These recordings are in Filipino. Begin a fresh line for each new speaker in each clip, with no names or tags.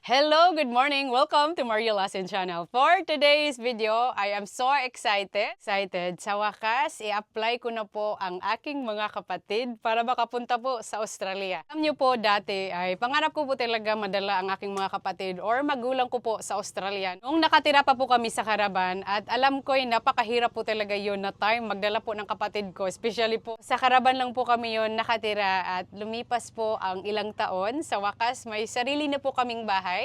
Hello, good morning. Welcome to Mario Lassen channel. For today's video, I am so excited. Sa wakas, i-apply ko na po ang aking mga kapatid para makapunta po sa Australia. Alam niyo po, dati ay pangarap ko po talaga madala ang aking mga kapatid or magulang ko po sa Australia. Nung nakatira pa po kami sa Caravan at alam ko ay napakahirap po talaga yun na time magdala po ng kapatid ko. Especially po sa Caravan lang po kami yun nakatira at lumipas po ang ilang taon. Sa wakas, may sarili na po kaming bahay.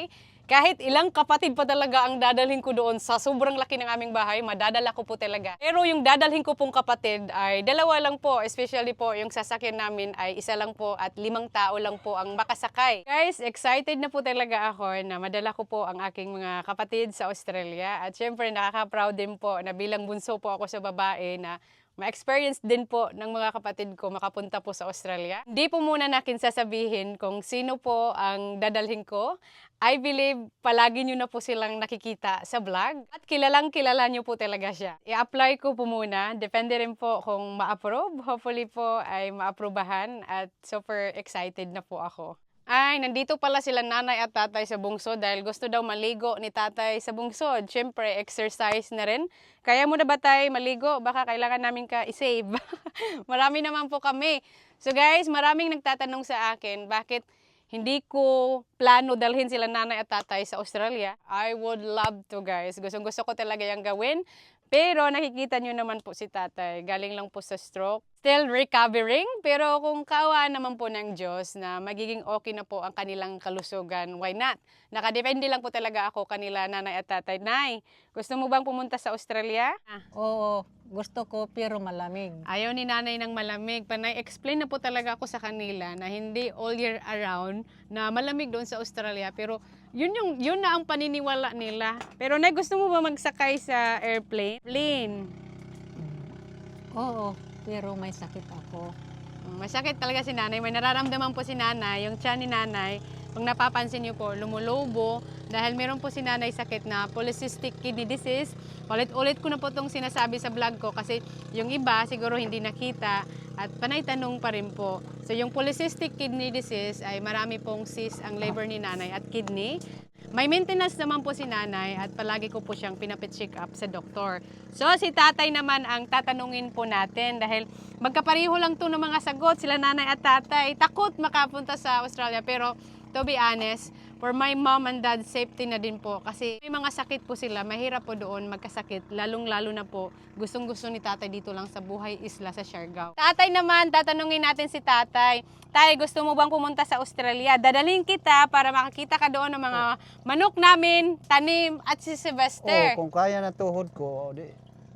Kahit ilang kapatid pa talaga ang dadalhin ko doon sa sobrang laki ng aming bahay, madadala ko po talaga. Pero yung dadalhin ko pong kapatid ay dalawa lang po, especially po yung sasakyan namin ay isa lang po at 5 tao lang po ang makasakay. Guys, excited na po talaga ako na madala ko po ang aking mga kapatid sa Australia. At syempre nakaka-proud din po na bilang bunso po ako sa babae na ma-experience din po ng mga kapatid ko makapunta po sa Australia. Hindi po muna natin sasabihin kung sino po ang dadalhin ko. I believe palagi nyo na po silang nakikita sa vlog at kilalang kilala nyo po talaga siya. I-apply ko po muna. Depende rin po kung ma-approve. Hopefully po ay ma-aprobahan at super excited na po ako. Ay, nandito pala sila nanay at tatay sa bungsod dahil gusto daw maligo ni tatay sa bungsod. Siyempre, exercise na rin. Kaya mo na ba tayo maligo? Baka kailangan namin ka i-save. Marami naman po kami. So guys, maraming nagtatanong sa akin, bakit hindi ko plano dalhin sila nanay at tatay sa Australia? I would love to guys. Gustong-gusto ko talaga yung gawin. Pero nakikita nyo naman po si tatay, galing lang po sa stroke. Still recovering, pero kung kawa naman po ng Diyos na magiging okay na po ang kanilang kalusugan, why not? Nakadepende lang po talaga ako kanila nanay at tatay. Nay, gusto mo bang pumunta sa Australia?
Oo, gusto ko pero malamig.
Ayaw ni nanay ng malamig. Panay, explain na po talaga ako sa kanila na hindi all year around na malamig doon sa Australia. Pero yun na ang paniniwala nila. Pero nay, gusto mo ba magsakay sa airplane? Plane.
Oo, pero may sakit ako.
Masakit talaga si nanay. May nararamdaman po si nanay. Yung tiyan ni nanay, kung napapansin niyo po, lumulobo. Dahil meron po si nanay sakit na polycystic kidney disease. Ulit-ulit ko na po itong sinasabi sa vlog ko kasi yung iba siguro hindi nakita at panay tanong pa rin po. So yung polycystic kidney disease ay marami pong cyst ang liver ni nanay at kidney. May maintenance naman po si nanay at palagi ko po siyang pinapit-check up sa doktor. So si tatay naman ang tatanungin po natin dahil magkapareho lang to ng mga sagot sila nanay at tatay. Takot makapunta sa Australia pero to be honest, for my mom and dad safety na din po kasi may mga sakit po sila, mahirap po doon magkasakit, lalong-lalo na po gustong-gusto ni tatay dito lang sa Buhay Isla sa Siargao. Tatay naman, tatanungin natin si tatay. Tay, gusto mo bang pumunta sa Australia? Dadalhin kita para makakita ka doon ng mga manok namin, tanim at si Sylvester.
Kung kaya na tuhod ko, di,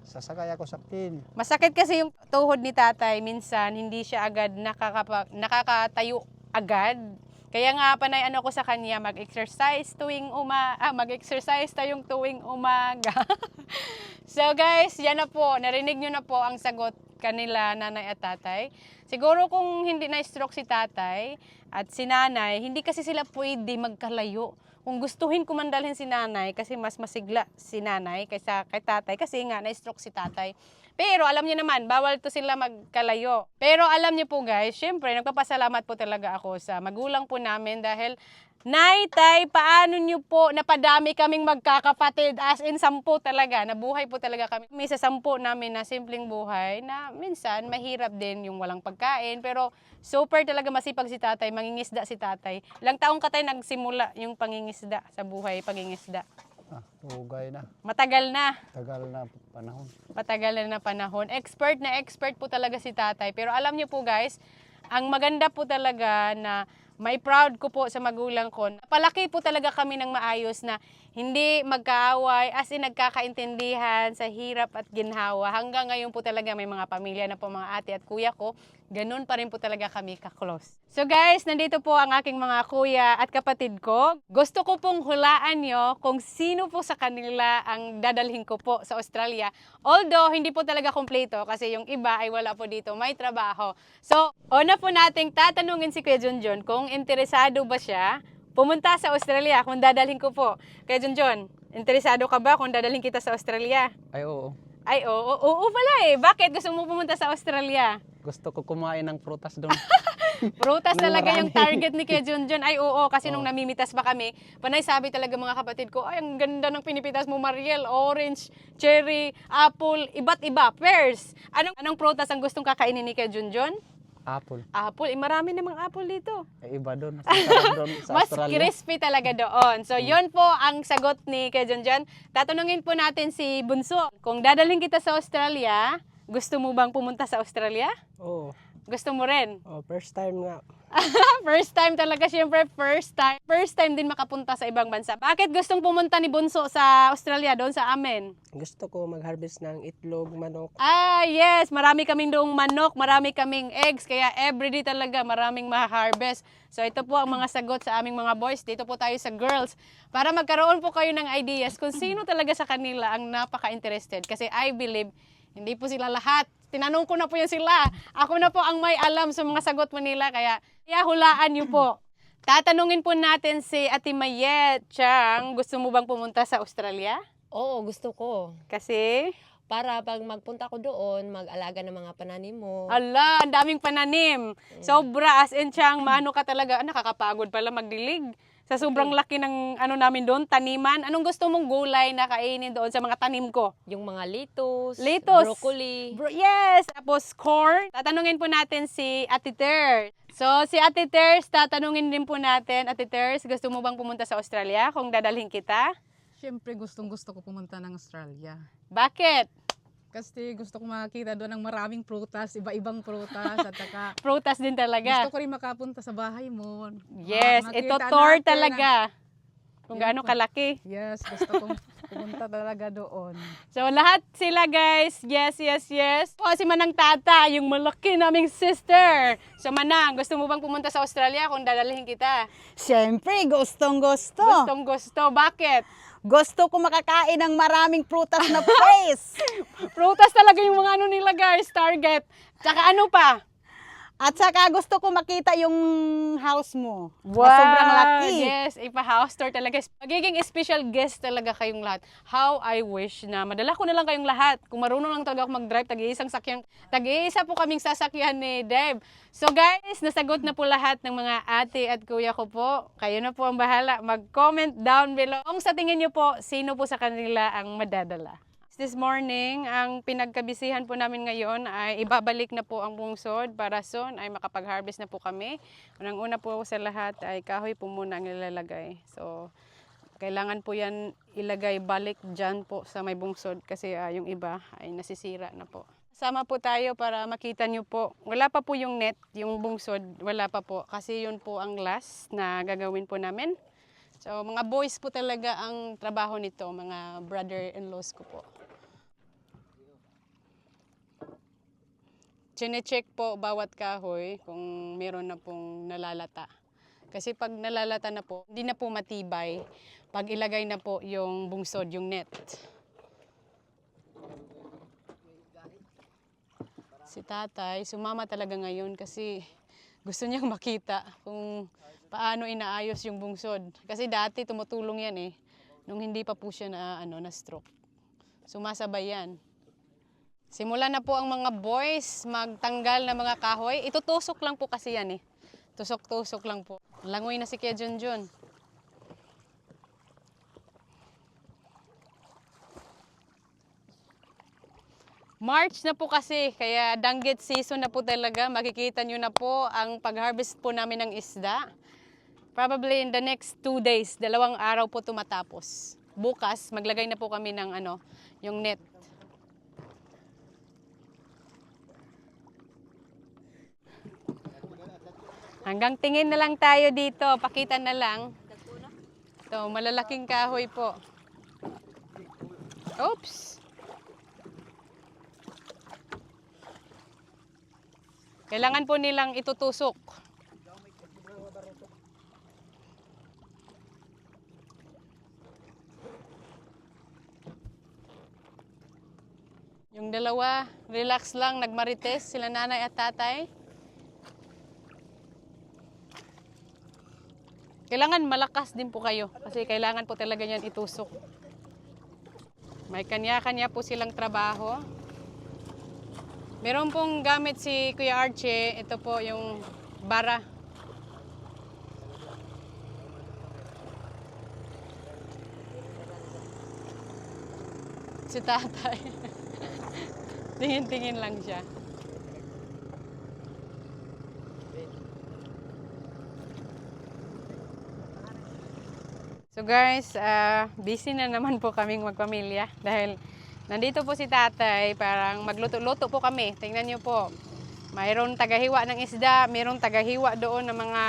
sasakay ako sa plane.
Masakit kasi yung tuhod ni tatay, minsan hindi siya agad nakakatayo agad. Kaya nga panay ano ko sa kanya, mag-exercise tayong tuwing umaga. So guys, yan na po, narinig nyo na po ang sagot kanila nanay at tatay. Siguro kung hindi na-stroke si tatay at si nanay, hindi kasi sila pwede magkalayo. Kung gustuhin ko mandalhin si nanay kasi mas masigla si nanay kaysa kay tatay kasi nga na-stroke si tatay. Pero alam niyo naman, bawal to sila magkalayo. Pero alam niyo po guys, syempre nagpapasalamat po talaga ako sa magulang po namin dahil Nay, tay, paano niyo po napadami kaming magkakapatid? As in 10 talaga, nabuhay po talaga kami. May sa 10 namin na simpleng buhay na minsan mahirap din yung walang pagkain. Pero super talaga masipag si tatay, mangingisda si tatay. Ilang taong ka tayo nagsimula yung pangingisda sa buhay, pangingisda?
Hugay na.
Matagal na.
Tagal na panahon.
Patagal na panahon. Expert na expert po talaga si tatay. Pero alam niyo po guys, ang maganda po talaga na may proud ko po sa magulang ko. Palaki po talaga kami ng maayos na hindi magkaaway, as in nagkakaintindihan sa hirap at ginhawa. Hanggang ngayon po talaga may mga pamilya na po mga ate at kuya ko. Ganun pa rin po talaga kami ka-close. So guys, nandito po ang aking mga kuya at kapatid ko. Gusto ko pong hulaan nyo kung sino po sa kanila ang dadalhin ko po sa Australia. Although, hindi po talaga kompleto kasi yung iba ay wala po dito, may trabaho. So, una po nating tatanungin si Kuya Junjun kung interesado ba siya pumunta sa Australia kung dadalhin ko po. Kuya Junjun, interesado ka ba kung dadalhin kita sa Australia?
Ay, oo.
Ay, oo pala eh. Bakit gusto mo pumunta sa Australia?
Gusto ko kumain ng prutas doon.
Prutas
Nang
talaga yung
marami.
target ni Kuya Junjun. Ay, oo, kasi nung
Oo.
namimitas pa kami, panay sabi talaga mga kapatid ko, ay, ang ganda ng pinipitas mo, Mariel. Orange, cherry, apple, iba't iba. Pears. Anong prutas ang gustong kakainin ni Kuya Junjun?
Apple.
Apple. Marami namang apple dito.
Iba doon. Masarap doon sa
Mas
Australia.
crispy talaga doon. So, yun po ang sagot ni Kuya Junjun. Tatanungin po natin si Bunso. Kung dadalhin kita sa Australia, gusto mo bang pumunta sa Australia?
Oo.
Gusto mo rin?
First time nga.
First time talaga, syempre, first time. First time din makapunta sa ibang bansa. Bakit gustong pumunta ni Bunso sa Australia, doon sa amin?
Gusto ko mag-harvest ng itlog, manok.
Ah, yes. Marami kaming doong manok, marami kaming eggs. Kaya everyday talaga maraming ma-harvest. So ito po ang mga sagot sa aming mga boys. Dito po tayo sa girls. Para magkaroon po kayo ng ideas kung sino talaga sa kanila ang napaka-interested. Kasi I believe, hindi po sila lahat. Tinanong ko na po yan sila. Ako na po ang may alam sa mga sagot mo nila. Kaya hulaan niyo po. Tatanungin po natin si Ate Mayet Chang. Gusto mo bang pumunta sa Australia?
Oo, gusto ko.
Kasi,
Para pag magpunta ko doon, mag-alaga ng mga pananim mo.
ala, ang daming pananim. Sobra, as in Chang, maano ka talaga. Nakakapagod pala magdilig. Sa sobrang laki ng namin doon, taniman. Anong gusto mong gulay na kainin doon sa mga tanim ko?
Yung mga lettuce,
Lettuce.
broccoli.
Yes! Tapos corn. Tatanungin po natin si Ate Ter. So, si Ate Ters, tatanungin din po natin. Ate Ters, gusto mo bang pumunta sa Australia kung dadalhin kita?
Siyempre gustong-gusto ko pumunta ng Australia.
Bakit?
Kasi gusto ko makakita doon ng maraming prutas, iba-ibang prutas at saka
Prutas din talaga.
gusto ko rin makapunta sa bahay mo.
Yes,
Makita
ito tour
natin
talaga. Kung
Yun
gaano
po.
kalaki.
Yes, gusto kong pumunta talaga doon.
So, lahat sila guys, yes, yes, yes. O, si Manang Tata, yung malaki naming sister. So, Manang, gusto mo bang pumunta sa Australia kung dadalhin kita?
Siyempre, gustong-gusto.
Gustong gusto. Bakit?
Gusto ko makakain ng maraming prutas na face.
Prutas talaga yung mga nila guys, target. Tsaka ano pa?
At saka gusto ko makita yung house mo. Na sobrang laki.
Yes, ipa-house tour talaga. Magiging special guest talaga kayong lahat. How I wish na madala ko na lang kayong lahat. Kung marunong lang talaga ako mag-drive, tag-iisang sakyan. Tag-iisa po kaming sasakyan ni Deb. So guys, nasagot na po lahat ng mga ate at kuya ko po. Kayo na po ang bahala. Mag-comment down below. Kung sa tingin nyo po, sino po sa kanila ang madadala. This morning, ang pinagkabisihan po namin ngayon ay ibabalik na po ang bungsod para soon ay makapag-harvest na po kami. Unang-una po sa lahat ay kahoy po muna ang ilalagay. So, kailangan po yan ilagay balik dyan po sa may bungsod kasi yung iba ay nasisira na po. Sama po tayo para makita nyo po. Wala pa po yung net, yung bungsod, wala pa po. Kasi yun po ang last na gagawin po namin. So, mga boys po talaga ang trabaho nito, mga brother-in-laws ko po. Chine-check po bawat kahoy kung meron na pong nalalata. Kasi pag nalalata na po, hindi na po matibay pag ilagay na po yung bungsod, yung net. Si tatay, sumama talaga ngayon kasi gusto niyang makita kung paano inaayos yung bungsod. Kasi dati tumutulong yan nung hindi pa po siya na stroke. Sumasabay yan. Simulan na po ang mga boys magtanggal ng mga kahoy. Itutusok lang po kasi yan Tusok-tusok lang po. Langoy na si Kuya Junjun. March na po kasi, kaya danggit season na po talaga. Makikita nyo na po ang pag-harvest po namin ng isda. Probably in the next 2 days, 2 araw po tumatapos. Bukas, maglagay na po kami ng yung net. Hanggang tingin na lang tayo dito, pakita na lang. Ito, malalaking kahoy po. Oops! Kailangan po nilang itutusok. Yung dalawa, relax lang, nagmarites, sila nanay at tatay. Kailangan malakas din po kayo kasi kailangan po talaga yan itusok. May kanya-kanya po silang trabaho. Meron pong gamit si Kuya Archie. Ito po yung bara. Si tatay. Tingin-tingin lang siya. So guys, busy na naman po kaming magpamilya dahil nandito po si tatay, parang magluto-luto po kami. Tingnan niyo po, mayroon tagahiwa ng isda, mayroon tagahiwa doon ng mga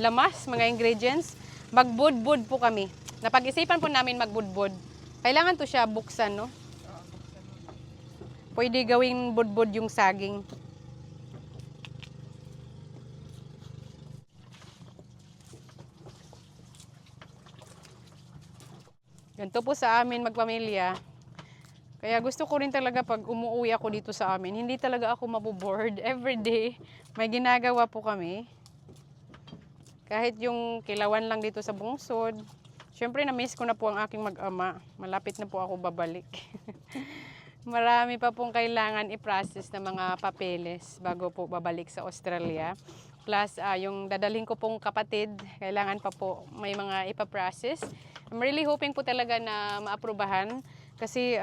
lamas, mga ingredients. Magbudbud po kami. Napag-isipan po namin magbudbud. Kailangan to siya buksan, no? Pwede gawing budbud yung saging. Ganito po sa amin magpamilya. Kaya gusto ko rin talaga pag umuwi ako dito sa amin, hindi talaga ako maboboard. Every day, may ginagawa po kami. Kahit yung kilawan lang dito sa bungsod. Siyempre, na-miss ko na po ang aking mag-ama. Malapit na po ako babalik. Marami pa pong kailangan i-process na mga papeles bago po babalik sa Australia. Plus, yung dadalhin ko pong kapatid, kailangan pa po may mga ipaprocess. I'm really hoping po talaga na maaprubahan kasi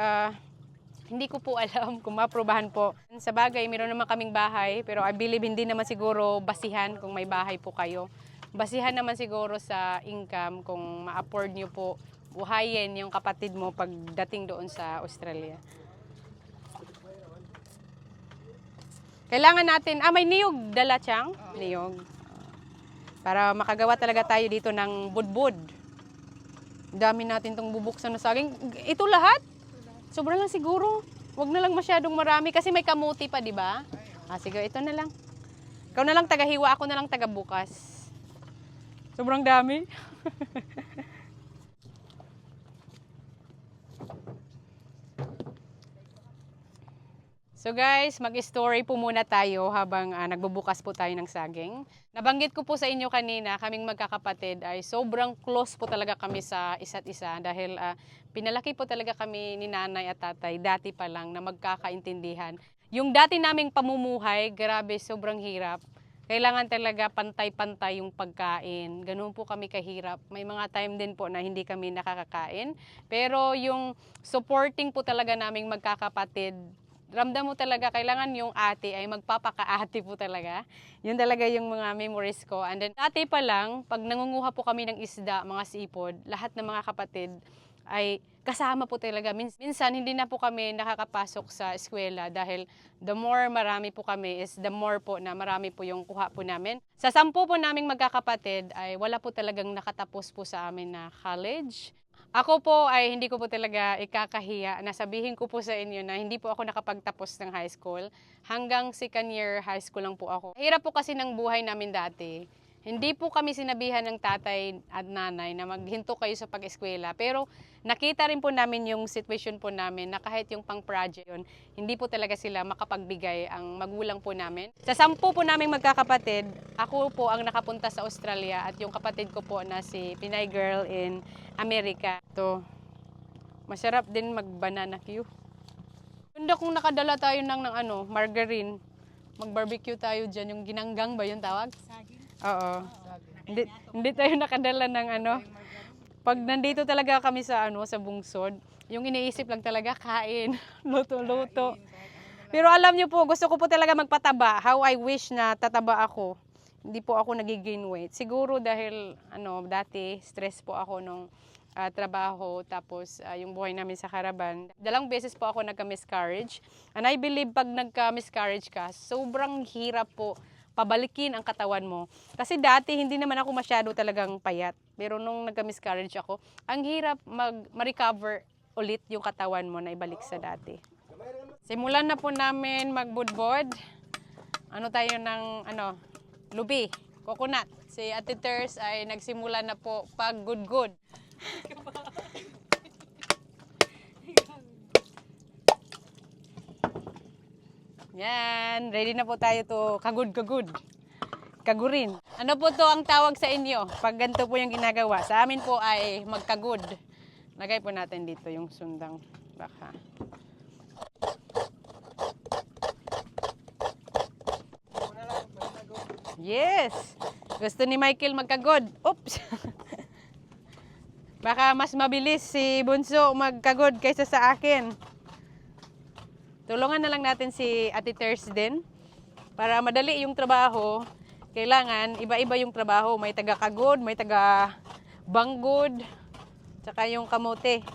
hindi ko po alam kung maaprubahan po. Sa bagay, meron naman kaming bahay, pero I believe hindi naman siguro basihan kung may bahay po kayo. Basihan naman siguro sa income kung ma-afford nyo po buhayin yung kapatid mo pagdating doon sa Australia. Kailangan natin, may niyog dala, Chang? Niyog. Para makagawa talaga tayo dito ng budbud. Dami natin itong bubuksan na saging. Ito lahat? Sobrang lang siguro. Huwag na lang masyadong marami kasi may kamuti pa, di ba? Sige, ito na lang. Ikaw na lang tagahiwa, ako na lang tagabukas. Sobrang dami. So guys, mag-story po muna tayo habang nagbubukas po tayo ng saging. Nabanggit ko po sa inyo kanina, kaming magkakapatid ay sobrang close po talaga kami sa isa't isa dahil pinalaki po talaga kami ni nanay at tatay dati pa lang na magkakaintindihan. Yung dati naming pamumuhay, grabe, sobrang hirap. Kailangan talaga pantay-pantay yung pagkain. Ganun po kami kahirap. May mga time din po na hindi kami nakakakain. Pero yung supporting po talaga naming magkakapatid, ramdam mo talaga, kailangan yung ate ay magpapaka-ate po talaga. Yun talaga yung mga memories ko. And then, dati pa lang, pag nangunguha po kami ng isda, mga sipod, lahat ng mga kapatid ay kasama po talaga. Minsan, hindi na po kami nakakapasok sa eskwela dahil the more marami po kami is the more po na marami po yung kuha po namin. Sa 10 po naming magkakapatid ay wala po talagang nakatapos po sa amin na college. Ako po ay hindi ko po talaga ikakahiya na sabihin ko po sa inyo na hindi po ako nakapagtapos ng high school. Hanggang second year high school lang po ako. Hirap po kasi ng buhay namin dati. Hindi po kami sinabihan ng tatay at nanay na maghinto kayo sa pag-eskwela. Pero nakita rin po namin yung situation po namin na kahit yung pang-project yun, hindi po talaga sila makapagbigay ang magulang po namin. Sa 10 po naming magkakapatid, ako po ang nakapunta sa Australia at yung kapatid ko po na si Pinay Girl in America. To, masarap din mag-banana Q. Ganda kung nakadala tayo ng margarine. Mag-barbecue tayo dyan. Yung ginanggang ba yung tawag? Oo. Hindi tayo nakadala ng Pag nandito talaga kami sa sa bungsod, yung iniisip lang talaga kain, luto-luto. Pero alam niyo po, gusto ko po talaga magpataba. How I wish na tataba ako. Hindi po ako nag-gain weight. Siguro dahil dati stress po ako nung trabaho, tapos yung buhay namin sa Caravan. 2 beses po ako nagka-miscarriage. And I believe pag nagka-miscarriage ka, sobrang hirap po pabalikin ang katawan mo. Kasi dati hindi naman ako masyado talagang payat. Pero nung nagka-miscarriage ako, ang hirap ma-recover ulit yung katawan mo na ibalik sa dati. Simulan na po namin magbudbod. Tayo ng lubi, coconut. Si Ate Ters ay nagsimula na po pag-good-good. Yan, ready na po tayo to kagud-kagud. Kagurin. Ano po to ang tawag sa inyo? Pag ganito po yung ginagawa. Sa amin po ay magkagud. Lagay po natin dito yung sundang baka. Yes! Gusto ni Michael magkagod. Oops! Baka mas mabilis si Bunso magkagod kaysa sa akin. Tulungan na lang natin si Ate Ters din. Para madali yung trabaho, kailangan iba-iba yung trabaho. May taga-kagod, may taga-banggod, tsaka yung kamote.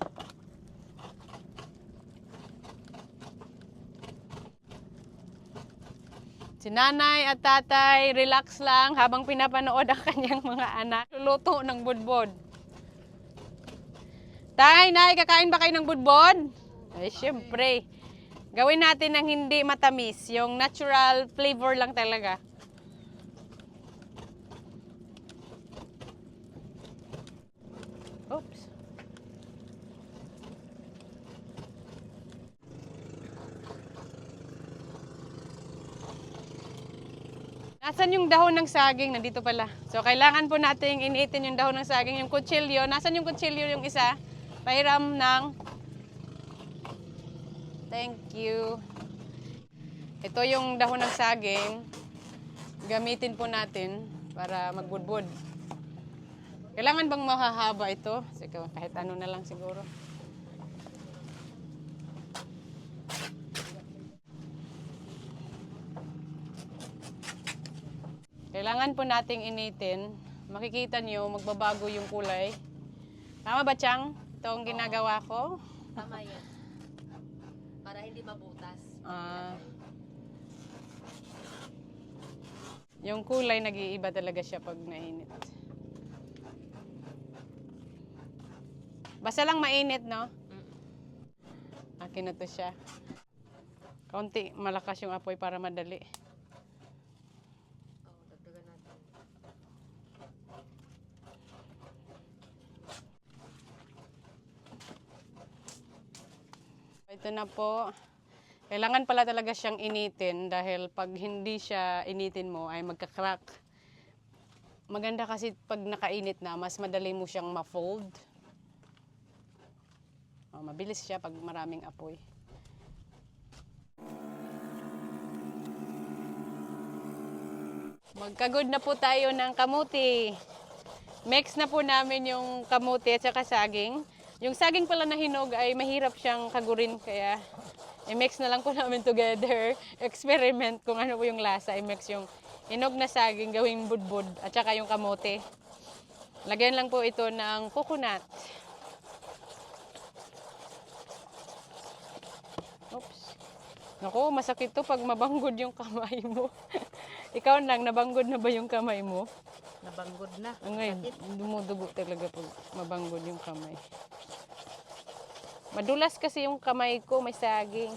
Si nanay at tatay, relax lang habang pinapanood ang kanyang mga anak. Luluto ng budbod. Tay, nay, kakain ba kayo ng budbod? Ay, syempre. Gawin natin ng hindi matamis. Yung natural flavor lang talaga. Oops. Nasaan yung dahon ng saging? Nandito pala. So, kailangan po nating iniitin yung dahon ng saging. Yung kutsilyo. Nasaan yung kutsilyo yung isa? Pahiram ng... Thank you. Ito yung dahon ng saging. Gamitin po natin para magbudbod. Kailangan bang mahahaba ito? Sige, kahit ano na lang siguro. Kailangan po nating initin. Makikita nyo, magbabago yung kulay. Tama ba, Chang? Ito ang ginagawa ko.
Tama yan. Para hindi mabutas.
Yung kulay, nag-iiba talaga siya pag nainit. Basta lang mainit, no? Akin na to siya. Kaunti, malakas yung apoy para madali.
Dagdagan natin.
Ito na po. Kailangan pala talaga siyang initin dahil pag hindi siya initin mo ay magka-crack. Maganda kasi pag nakainit na, mas madali mo siyang ma-fold. Mabilis siya pag maraming apoy. Magkagod na po tayo ng kamuti. Mix na po namin yung kamuti at saka saging. Yung saging pala na hinog ay mahirap siyang kagurin kaya i-mix na lang po namin together. Experiment kung ano po yung lasa. I-mix yung hinog na saging gawing budbud at saka yung kamote. Lagyan lang po ito ng coconut. Oops. Naku, masakit to pag mabanggod yung kamay mo. Ikaw nang nabanggod na ba yung kamay mo?
Nabanggod na.
Ngayon, dumudugo talaga pag mabanggod yung kamay. Madulas kasi yung kamay ko, may saging.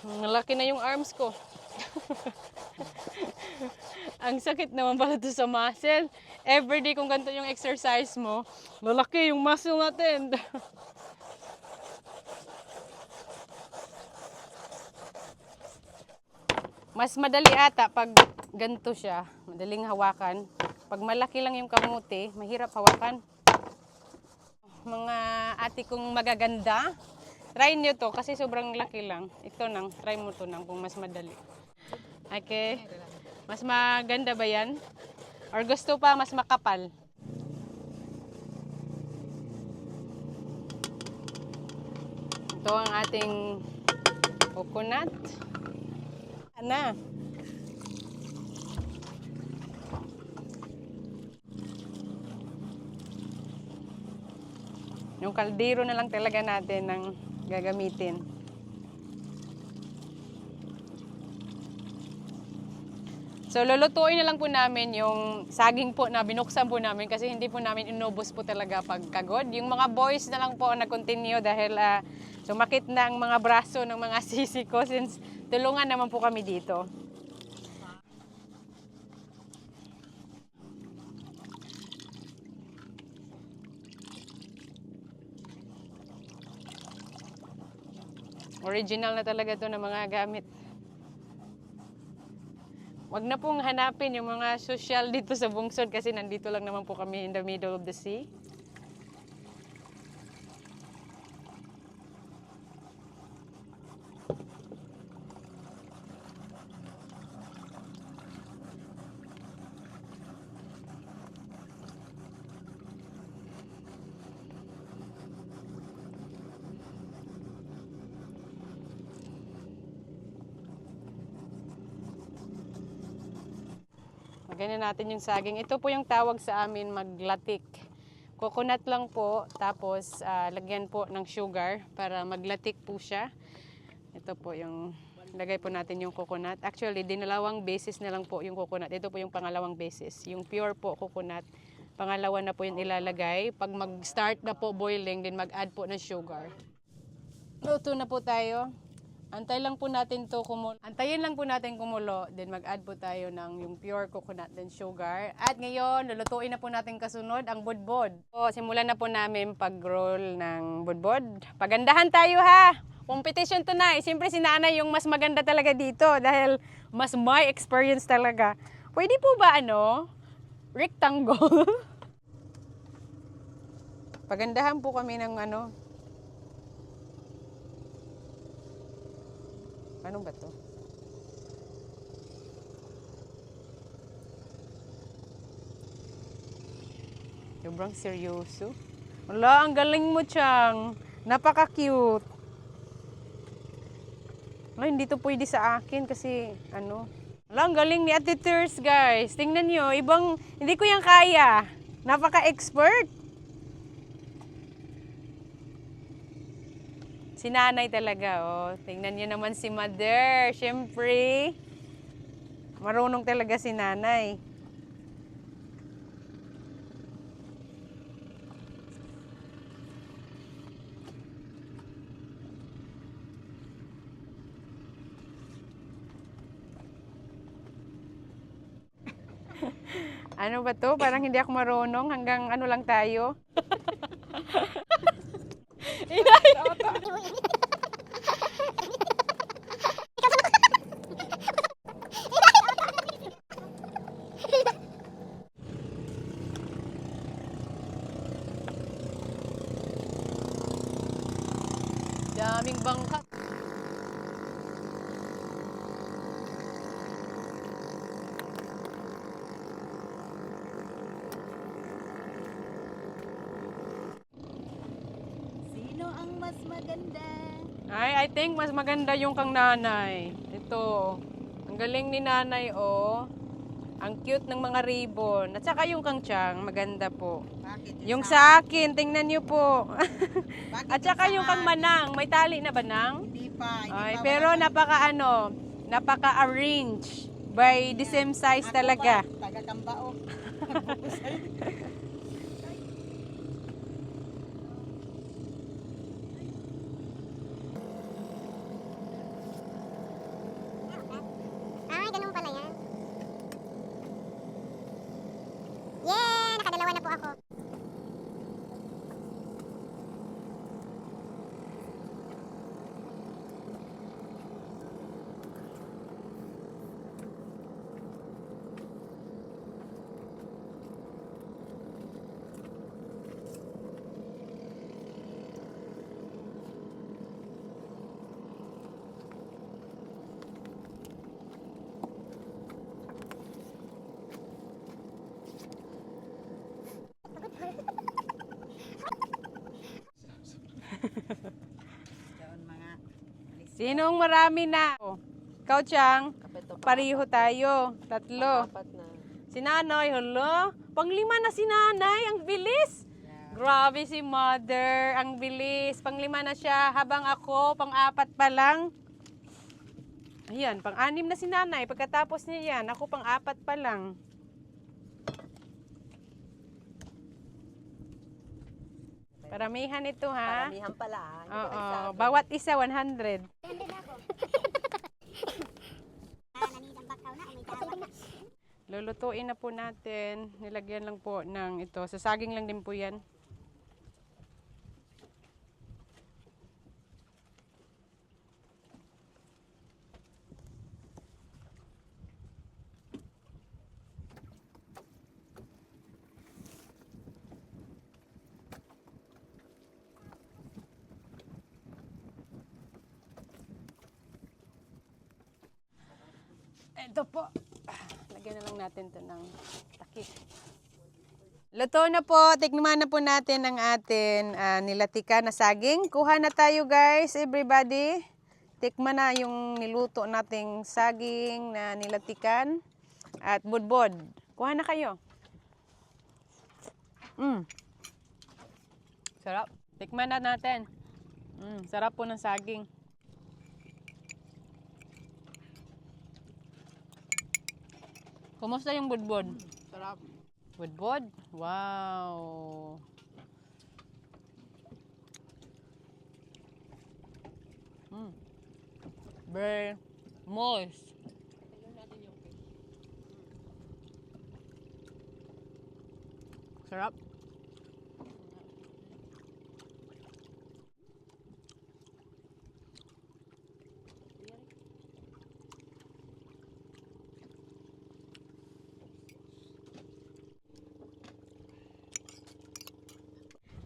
Malaki na yung arms ko. Ang sakit naman pala to sa muscle. Everyday kung ganito yung exercise mo, lalaki yung muscle natin. Mas madali ata pag ganito siya, madaling hawakan. Pag malaki lang yung kamuti, mahirap hawakan. Mga ate kong magaganda, try nyo to kasi sobrang laki lang. Ito nang, try mo to nang kung mas madali. Okay. Mas maganda ba yan? Or gusto pa mas makapal? Ito ang ating coconut. Ana. Yung kaldero na lang talaga natin ang gagamitin. So, lulutuin na lang po namin yung saging po na binuksan po namin kasi hindi po namin inubos po talaga pagkagod. Yung mga boys na lang po nag-continue dahil sumakit na ang mga braso ng mga sisi ko since tulungan naman po kami dito. Original na talaga to ng mga gamit. Wag na pong hanapin yung mga social dito sa Bungsod kasi nandito lang naman po kami in the middle of the sea. Ganyan natin yung saging. Ito po yung tawag sa amin maglatik. Coconut lang po, tapos lagyan po ng sugar para maglatik po siya. Ito po yung, lagay po natin yung coconut. Actually, dinalawang basis na lang po yung coconut. Ito po yung pangalawang basis. Yung pure po coconut, pangalawa na po yung ilalagay. Pag mag-start na po boiling, din mag-add po ng sugar. Luto na po tayo. Antay lang po natin to kumulo. Antayin lang po natin kumulo, then mag-add po tayo ng yung pure coconut then sugar. At ngayon, lulutuin na po natin kasunod ang budbod. So, simulan na po namin pag-roll ng budbod. Pagandahan tayo ha! Competition to na. Siyempre si nanay yung mas maganda talaga dito dahil mas may experience talaga. Pwede po ba rectangle? Pagandahan po kami ng ano ba to? Sobrang seryoso. Wala, ang galing mo, Chang. Napaka-cute. Wala, hindi to pwede sa akin kasi, Wala, ang galing ni Ate Ters, guys. Tingnan nyo, hindi ko yan kaya. Napaka-expert. Si nanay talaga, oh. Tingnan nyo naman si mother. Siyempre, marunong talaga si nanay. Ano ba to? Parang hindi ako marunong. Hanggang ano lang tayo. Daming bangka.
Sino ang mas maganda?
I think mas maganda yung kang nanay. Ito. Ang galing ni nanay, oh. Ang cute ng mga ribbon. At saka yung kang Chang, maganda po.
Bakit?
Yung sa akin, tingnan niyo po.
Bakit
At saka yung kang manang. May tali na ba nang?
Hindi pa.
Ay, pero napaka-arrange by the same size talaga.
Taga-kambao.
Ay, ganun pala yan. Yeah! Nakadalawa na po ako.
Sinong marami na? Ikaw, Chang. Pariho tayo. Tatlo.
Apat na.
Si nanay, hello? Panglima na si nanay. Ang bilis. Grabe si mother. Ang bilis. Panglima na siya. Habang ako, pang-apat pa lang. Ayan, pang-anim na si nanay. Pagkatapos niya yan, ako pang-apat pa lang. Paramihan ito, ha?
Paramihan pala. Hindi
Oo.
pa isa.
Bawat isa, 100. Lulutuin na po natin. Nilagyan lang po ng ito. Sa saging lang din po yan. Ito po. Lagyan na lang natin to ng takip. Luto na po. Tikman na po natin ang atin nilatikan na saging. Kuha na tayo guys, everybody. Tikman na yung niluto nating saging na nilatikan at budbod. Kuha na kayo. Sarap. Tikman na natin. Sarap po ng saging. Kumusta yung budbod?
Sarap.
Budbod? Wow! Very moist. Sarap.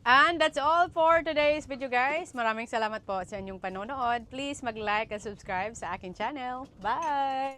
And that's all for today's video guys. Maraming salamat po sa inyong panonood. Please mag-like and subscribe sa aking channel. Bye!